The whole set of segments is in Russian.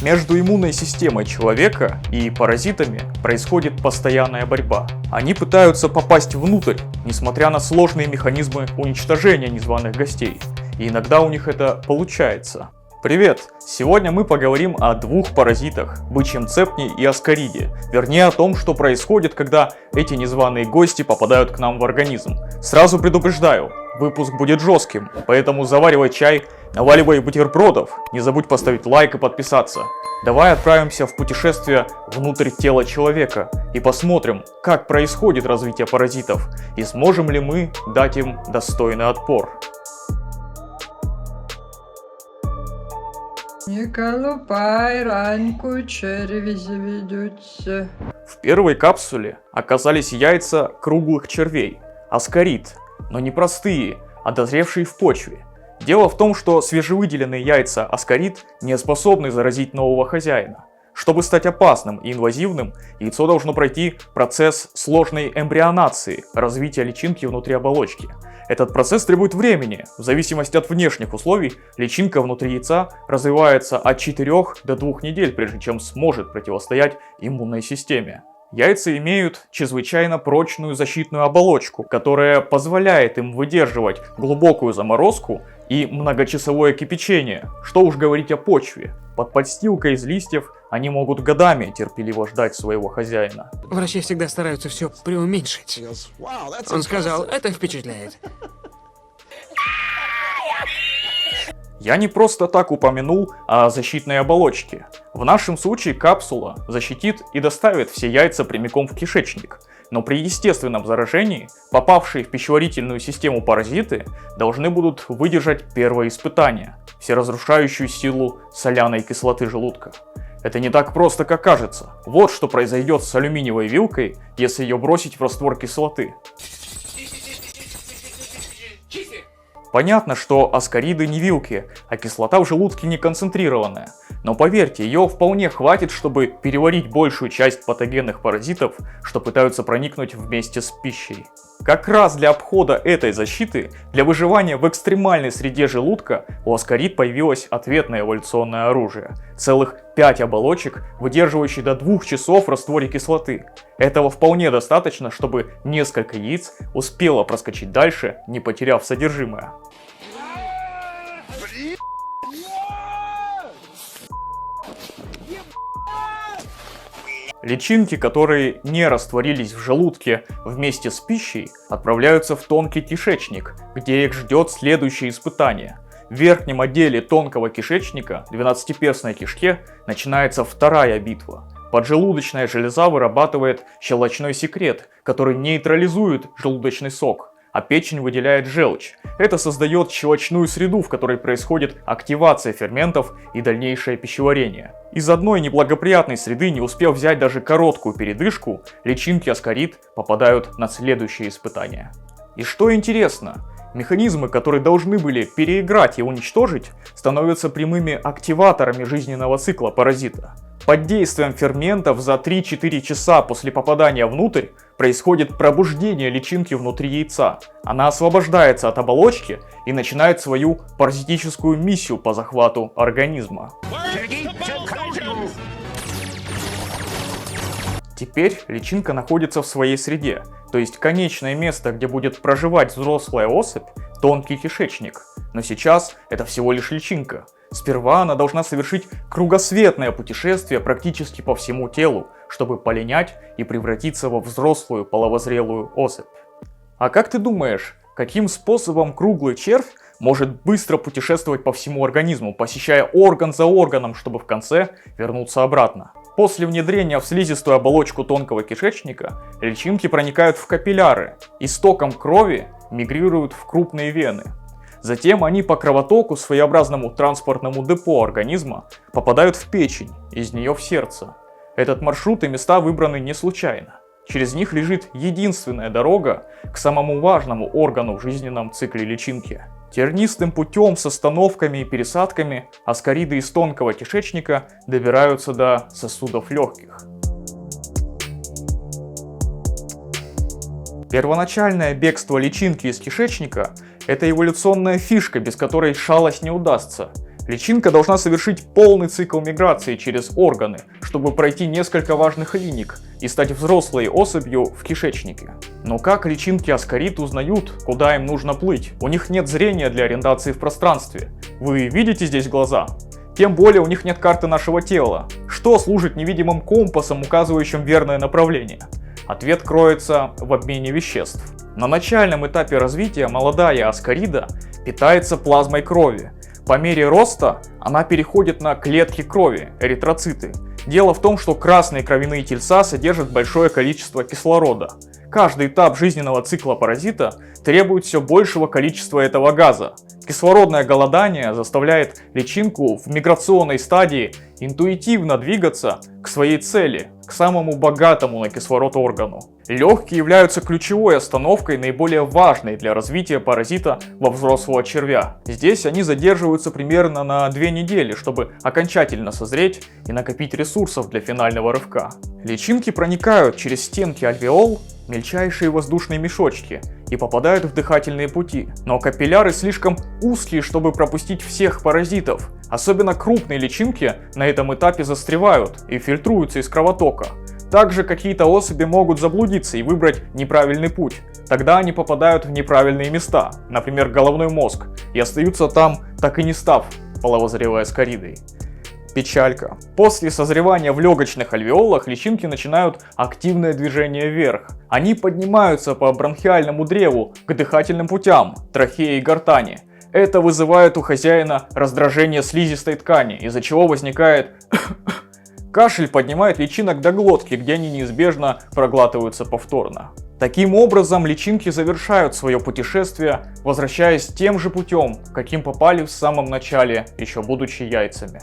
Между иммунной системой человека и паразитами происходит постоянная борьба. Они пытаются попасть внутрь, несмотря на сложные механизмы уничтожения незваных гостей. И иногда у них это получается. Привет! Сегодня мы поговорим о двух паразитах – бычьем цепне и аскариде. Вернее, о том, что происходит, когда эти незваные гости попадают к нам в организм. Сразу предупреждаю, выпуск будет жестким, поэтому заваривай чай, наваливай бутербродов, не забудь поставить лайк и подписаться. Давай отправимся в путешествие внутрь тела человека и посмотрим, как происходит развитие паразитов и сможем ли мы дать им достойный отпор. Не колупай, раньку черви заведутся. В первой капсуле оказались яйца круглых червей, аскарид, но не простые, а дозревшие в почве. Дело в том, что свежевыделенные яйца аскарид не способны заразить нового хозяина. Чтобы стать опасным и инвазивным, яйцо должно пройти процесс сложной эмбрионации, развития личинки внутри оболочки. Этот процесс требует времени. В зависимости от внешних условий, личинка внутри яйца развивается от 4 до 2 недель, прежде чем сможет противостоять иммунной системе. Яйца имеют чрезвычайно прочную защитную оболочку, которая позволяет им выдерживать глубокую заморозку и многочасовое кипячение. Что уж говорить о почве. Под подстилкой из листьев они могут годами терпеливо ждать своего хозяина. Врачи всегда стараются все преуменьшить. Он сказал, это впечатляет. Я не просто так упомянул о защитной оболочке. В нашем случае капсула защитит и доставит все яйца прямиком в кишечник. Но при естественном заражении попавшие в пищеварительную систему паразиты должны будут выдержать первое испытание – всеразрушающую силу соляной кислоты желудка. Это не так просто, как кажется. Вот что произойдет с алюминиевой вилкой, если ее бросить в раствор кислоты. Понятно, что аскариды не вилки, а кислота в желудке не концентрированная. Но поверьте, ее вполне хватит, чтобы переварить большую часть патогенных паразитов, что пытаются проникнуть вместе с пищей. Как раз для обхода этой защиты, для выживания в экстремальной среде желудка, у аскарид появилось ответное эволюционное оружие. Целых 5 оболочек, выдерживающих до 2 часов в растворе кислоты. Этого вполне достаточно, чтобы несколько яиц успело проскочить дальше, не потеряв содержимое. Личинки, которые не растворились в желудке вместе с пищей, отправляются в тонкий кишечник, где их ждет следующее испытание. В верхнем отделе тонкого кишечника, 12-перстной кишке, начинается вторая битва. Поджелудочная железа вырабатывает щелочной секрет, который нейтрализует желудочный сок, а печень выделяет желчь. Это создает щелочную среду, в которой происходит активация ферментов и дальнейшее пищеварение. Из одной неблагоприятной среды, не успев взять даже короткую передышку, личинки аскарид попадают на следующее испытание. И что интересно, механизмы, которые должны были переиграть и уничтожить, становятся прямыми активаторами жизненного цикла паразита. Под действием ферментов за 3-4 часа после попадания внутрь происходит пробуждение личинки внутри яйца. Она освобождается от оболочки и начинает свою паразитическую миссию по захвату организма. Теперь личинка находится в своей среде, то есть конечное место, где будет проживать взрослая особь, тонкий кишечник. Но сейчас это всего лишь личинка. Сперва она должна совершить кругосветное путешествие практически по всему телу, чтобы полинять и превратиться во взрослую половозрелую особь. А как ты думаешь, каким способом круглый червь может быстро путешествовать по всему организму, посещая орган за органом, чтобы в конце вернуться обратно? После внедрения в слизистую оболочку тонкого кишечника личинки проникают в капилляры и с током крови мигрируют в крупные вены. Затем они по кровотоку, своеобразному транспортному депо организма, попадают в печень, из нее в сердце. Этот маршрут и места выбраны не случайно. Через них лежит единственная дорога к самому важному органу в жизненном цикле личинки. Тернистым путем с остановками и пересадками аскариды из тонкого кишечника добираются до сосудов легких. Первоначальное бегство личинки из кишечника – это эволюционная фишка, без которой шалость не удастся. Личинка должна совершить полный цикл миграции через органы, чтобы пройти несколько важных линик и стать взрослой особью в кишечнике. Но как личинки аскарид узнают, куда им нужно плыть? У них нет зрения для ориентации в пространстве. Вы видите здесь глаза? Тем более у них нет карты нашего тела. Что служит невидимым компасом, указывающим верное направление? Ответ кроется в обмене веществ. На начальном этапе развития молодая аскарида питается плазмой крови. По мере роста она переходит на клетки крови, эритроциты. Дело в том, что красные кровяные тельца содержат большое количество кислорода. Каждый этап жизненного цикла паразита требует все большего количества этого газа. Кислородное голодание заставляет личинку в миграционной стадии интуитивно двигаться к своей цели, к самому богатому на кислород органу. Легкие являются ключевой остановкой, наиболее важной для развития паразита во взрослого червя. Здесь они задерживаются примерно на 2 недели, чтобы окончательно созреть и накопить ресурсов для финального рывка. Личинки проникают через стенки альвеол, мельчайшие воздушные мешочки, и попадают в дыхательные пути. Но капилляры слишком узкие, чтобы пропустить всех паразитов. Особенно крупные личинки на этом этапе застревают и фильтруются из кровотока. Также какие-то особи могут заблудиться и выбрать неправильный путь. Тогда они попадают в неправильные места, например, головной мозг, и остаются там, так и не став половозрелой аскаридой. Печалька. После созревания в легочных альвеолах личинки начинают активное движение вверх. Они поднимаются по бронхиальному древу к дыхательным путям, трахее и гортани. Это вызывает у хозяина раздражение слизистой ткани, из-за чего возникает кашель, поднимает личинок до глотки, где они неизбежно проглатываются повторно. Таким образом, личинки завершают свое путешествие, возвращаясь тем же путем, каким попали в самом начале, еще будучи яйцами.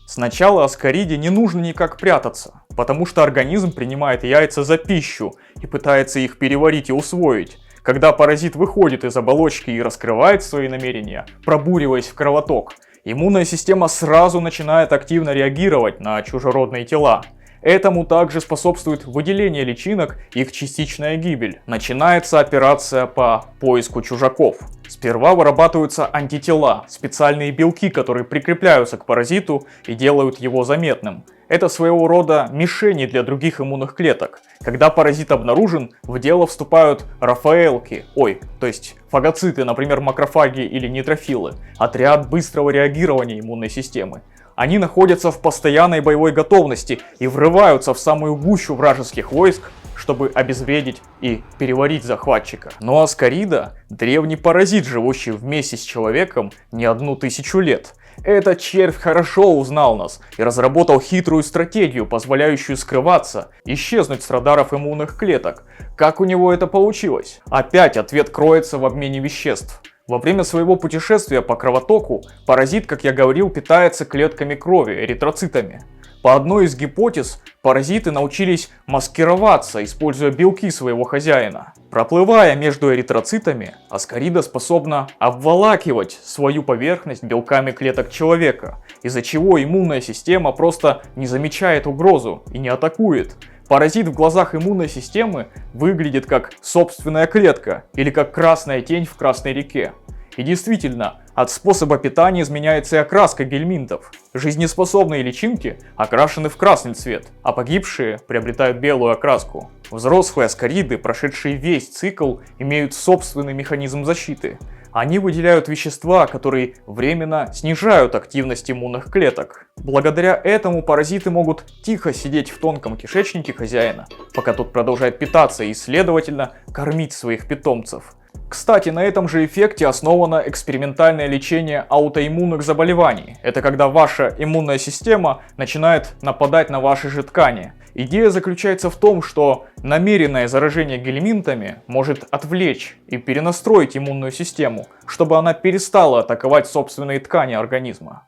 Сначала аскариде не нужно никак прятаться, потому что организм принимает яйца за пищу и пытается их переварить и усвоить. Когда паразит выходит из оболочки и раскрывает свои намерения, пробуриваясь в кровоток, иммунная система сразу начинает активно реагировать на чужеродные тела. Этому также способствует выделение личинок и их частичная гибель. Начинается операция по поиску чужаков. Сперва вырабатываются антитела, специальные белки, которые прикрепляются к паразиту и делают его заметным. Это своего рода мишени для других иммунных клеток. Когда паразит обнаружен, в дело вступают рафаэлки, то есть фагоциты, например, макрофаги или нейтрофилы, отряд быстрого реагирования иммунной системы. Они находятся в постоянной боевой готовности и врываются в самую гущу вражеских войск, чтобы обезвредить и переварить захватчика. Но аскарида – древний паразит, живущий вместе с человеком не 1000 лет. Этот червь хорошо узнал нас и разработал хитрую стратегию, позволяющую скрываться, исчезнуть с радаров иммунных клеток. Как у него это получилось? Опять ответ кроется в обмене веществ. Во время своего путешествия по кровотоку паразит, как я говорил, питается клетками крови, эритроцитами. По одной из гипотез, паразиты научились маскироваться, используя белки своего хозяина. Проплывая между эритроцитами, аскарида способна обволакивать свою поверхность белками клеток человека, из-за чего иммунная система просто не замечает угрозу и не атакует. Паразит в глазах иммунной системы выглядит как собственная клетка или как красная тень в Красной реке. И действительно, от способа питания изменяется и окраска гельминтов. Жизнеспособные личинки окрашены в красный цвет, а погибшие приобретают белую окраску. Взрослые аскариды, прошедшие весь цикл, имеют собственный механизм защиты. Они выделяют вещества, которые временно снижают активность иммунных клеток. Благодаря этому паразиты могут тихо сидеть в тонком кишечнике хозяина, пока тот продолжает питаться и, следовательно, кормить своих питомцев. Кстати, на этом же эффекте основано экспериментальное лечение аутоиммунных заболеваний. Это когда ваша иммунная система начинает нападать на ваши же ткани. Идея заключается в том, что намеренное заражение гельминтами может отвлечь и перенастроить иммунную систему, чтобы она перестала атаковать собственные ткани организма.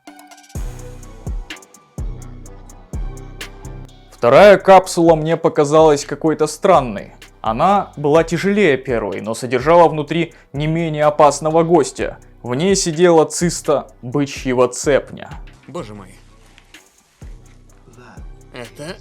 Вторая капсула мне показалась какой-то странной. Она была тяжелее первой, но содержала внутри не менее опасного гостя. В ней сидела циста бычьего цепня. Боже мой. Это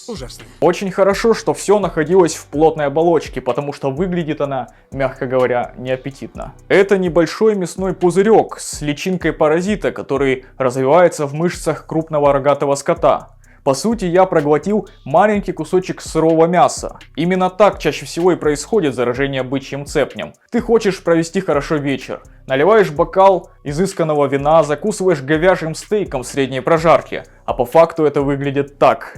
ужасная. Очень хорошо, что все находилось в плотной оболочке, потому что выглядит она, мягко говоря, неаппетитно. Это небольшой мясной пузырек с личинкой паразита, который развивается в мышцах крупного рогатого скота. По сути, я проглотил маленький кусочек сырого мяса. Именно так чаще всего и происходит заражение бычьим цепнем. Ты хочешь провести хорошо вечер. Наливаешь бокал изысканного вина, закусываешь говяжьим стейком средней прожарки. А по факту это выглядит так.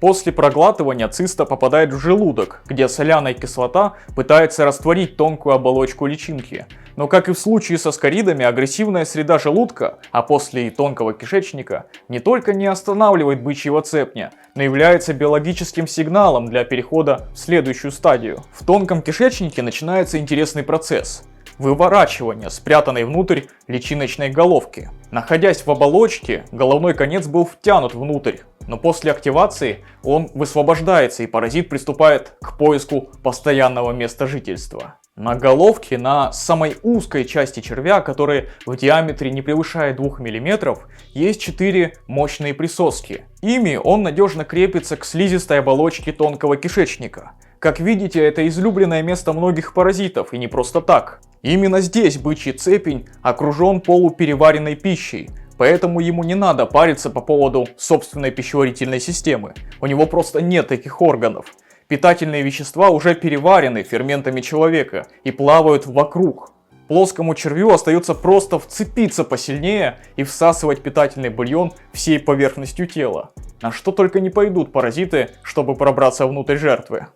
После проглатывания циста попадает в желудок, где соляная кислота пытается растворить тонкую оболочку личинки. Но как и в случае со скоридами, агрессивная среда желудка, а после и тонкого кишечника, не только не останавливает бычьего цепня, но является биологическим сигналом для перехода в следующую стадию. В тонком кишечнике начинается интересный процесс – выворачивание спрятанной внутрь личиночной головки. Находясь в оболочке, головной конец был втянут внутрь, но после активации он высвобождается и паразит приступает к поиску постоянного места жительства. На головке, на самой узкой части червя, которая в диаметре не превышает 2 мм, есть 4 мощные присоски. Ими он надежно крепится к слизистой оболочке тонкого кишечника. Как видите, это излюбленное место многих паразитов, и не просто так. Именно здесь бычий цепень окружен полупереваренной пищей, поэтому ему не надо париться по поводу собственной пищеварительной системы. У него просто нет таких органов. Питательные вещества уже переварены ферментами человека и плавают вокруг. Плоскому червю остается просто вцепиться посильнее и всасывать питательный бульон всей поверхностью тела. На что только не пойдут паразиты, чтобы пробраться внутрь жертвы.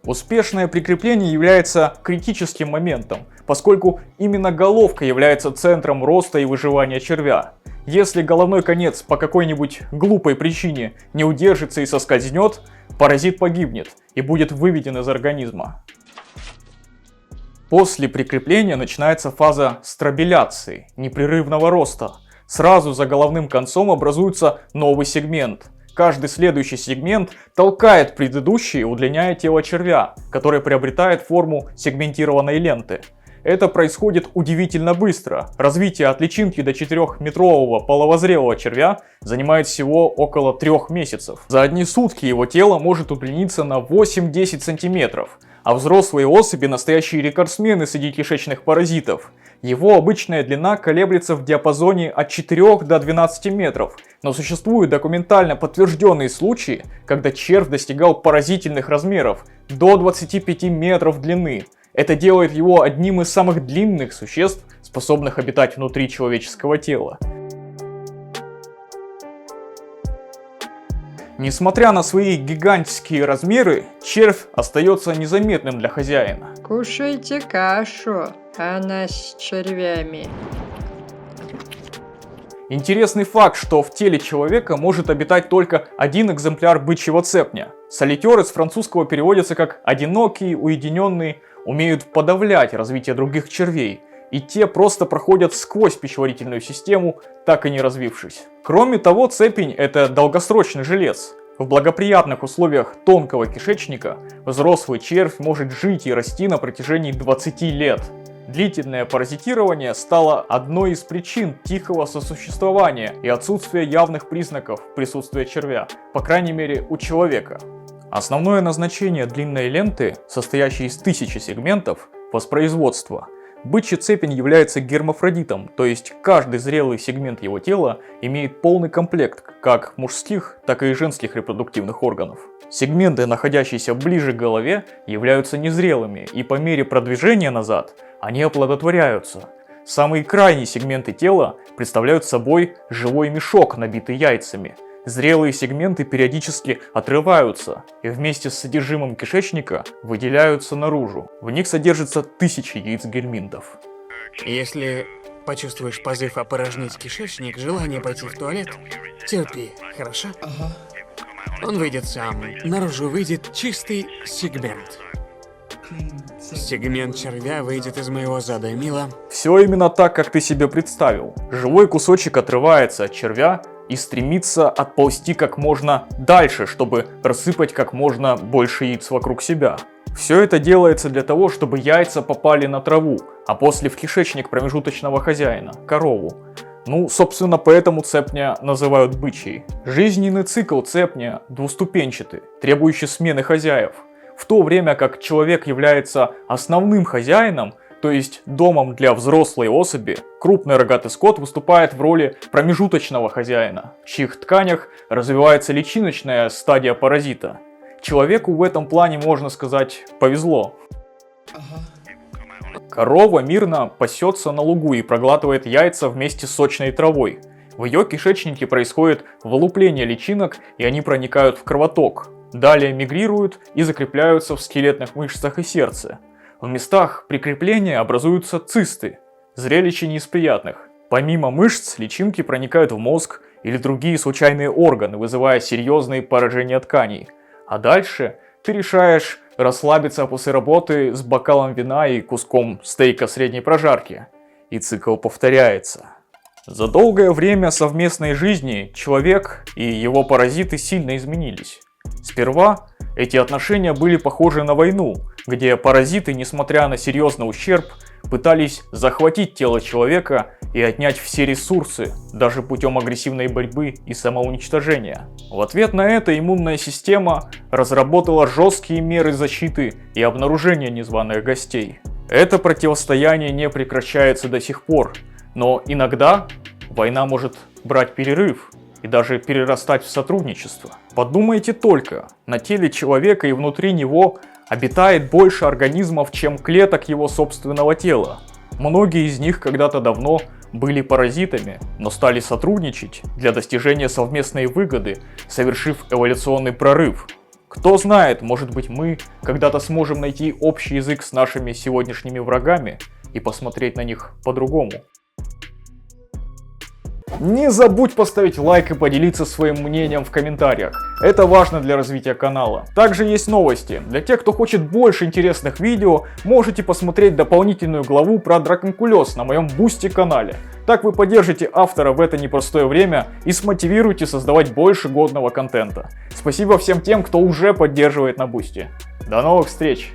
Успешное прикрепление является критическим моментом, поскольку именно головка является центром роста и выживания червя. Если головной конец по какой-нибудь глупой причине не удержится и соскользнет, паразит погибнет и будет выведен из организма. После прикрепления начинается фаза стробиляции, непрерывного роста. Сразу за головным концом образуется новый сегмент. Каждый следующий сегмент толкает предыдущий, удлиняя тело червя, которое приобретает форму сегментированной ленты. Это происходит удивительно быстро. Развитие от личинки до 4-метрового половозрелого червя занимает всего около 3 месяцев. За одни сутки его тело может удлиниться на 8-10 сантиметров, а взрослые особи – настоящие рекордсмены среди кишечных паразитов. Его обычная длина колеблется в диапазоне от 4 до 12 метров, но существуют документально подтвержденные случаи, когда червь достигал поразительных размеров – до 25 метров длины. Это делает его одним из самых длинных существ, способных обитать внутри человеческого тела. Несмотря на свои гигантские размеры, червь остается незаметным для хозяина. Кушайте кашу, она с червями. Интересный факт, что в теле человека может обитать только один экземпляр бычьего цепня. Солитер из французского переводится как «одинокий, уединенный», умеют подавлять развитие других червей, и те просто проходят сквозь пищеварительную систему, так и не развившись. Кроме того, цепень – это долгосрочный жилец. В благоприятных условиях тонкого кишечника взрослый червь может жить и расти на протяжении 20 лет. Длительное паразитирование стало одной из причин тихого сосуществования и отсутствия явных признаков присутствия червя, по крайней мере у человека. Основное назначение длинной ленты, состоящей из 1000 сегментов, воспроизводство. Бычий цепень является гермафродитом, то есть каждый зрелый сегмент его тела имеет полный комплект как мужских, так и женских репродуктивных органов. Сегменты, находящиеся ближе к голове, являются незрелыми, и по мере продвижения назад они оплодотворяются. Самые крайние сегменты тела представляют собой живой мешок, набитый яйцами. Зрелые сегменты периодически отрываются и вместе с содержимым кишечника выделяются наружу. В них содержится 1000 яиц гельминтов. Если почувствуешь позыв опорожнить кишечник, желание пойти в туалет, терпи, хорошо? Он выйдет сам. Наружу выйдет чистый сегмент. Сегмент червя выйдет из моего зада, мило. Все именно так, как ты себе представил. Живой кусочек отрывается от червя и стремится отползти как можно дальше, чтобы рассыпать как можно больше яиц вокруг себя. Все это делается для того, чтобы яйца попали на траву, а после в кишечник промежуточного хозяина – корову. Ну, собственно, поэтому цепня называют бычьей. Жизненный цикл цепня двуступенчатый, требующий смены хозяев. В то время как человек является основным хозяином, то есть домом для взрослой особи, крупный рогатый скот выступает в роли промежуточного хозяина, в чьих тканях развивается личиночная стадия паразита. Человеку в этом плане, можно сказать, повезло. Корова мирно пасется на лугу и проглатывает яйца вместе с сочной травой. В ее кишечнике происходит вылупление личинок, и они проникают в кровоток. Далее мигрируют и закрепляются в скелетных мышцах и сердце. В местах прикрепления образуются цисты. Зрелище не из приятных. Помимо мышц, личинки проникают в мозг или другие случайные органы, вызывая серьезные поражения тканей. А дальше ты решаешь расслабиться после работы с бокалом вина и куском стейка средней прожарки. И цикл повторяется. За долгое время совместной жизни человек и его паразиты сильно изменились. Сперва эти отношения были похожи на войну, где паразиты, несмотря на серьезный ущерб, пытались захватить тело человека и отнять все ресурсы, даже путем агрессивной борьбы и самоуничтожения. В ответ на это иммунная система разработала жесткие меры защиты и обнаружения незваных гостей. Это противостояние не прекращается до сих пор, но иногда война может брать перерыв и даже перерастать в сотрудничество. Подумайте только, на теле человека и внутри него обитает больше организмов, чем клеток его собственного тела. Многие из них когда-то давно были паразитами, но стали сотрудничать для достижения совместной выгоды, совершив эволюционный прорыв. Кто знает, может быть, мы когда-то сможем найти общий язык с нашими сегодняшними врагами и посмотреть на них по-другому. Не забудь поставить лайк и поделиться своим мнением в комментариях. Это важно для развития канала. Также есть новости. Для тех, кто хочет больше интересных видео, можете посмотреть дополнительную главу про драконкулез на моем Бусти канале. Так вы поддержите автора в это непростое время и смотивируете создавать больше годного контента. Спасибо всем тем, кто уже поддерживает на Бусти. До новых встреч!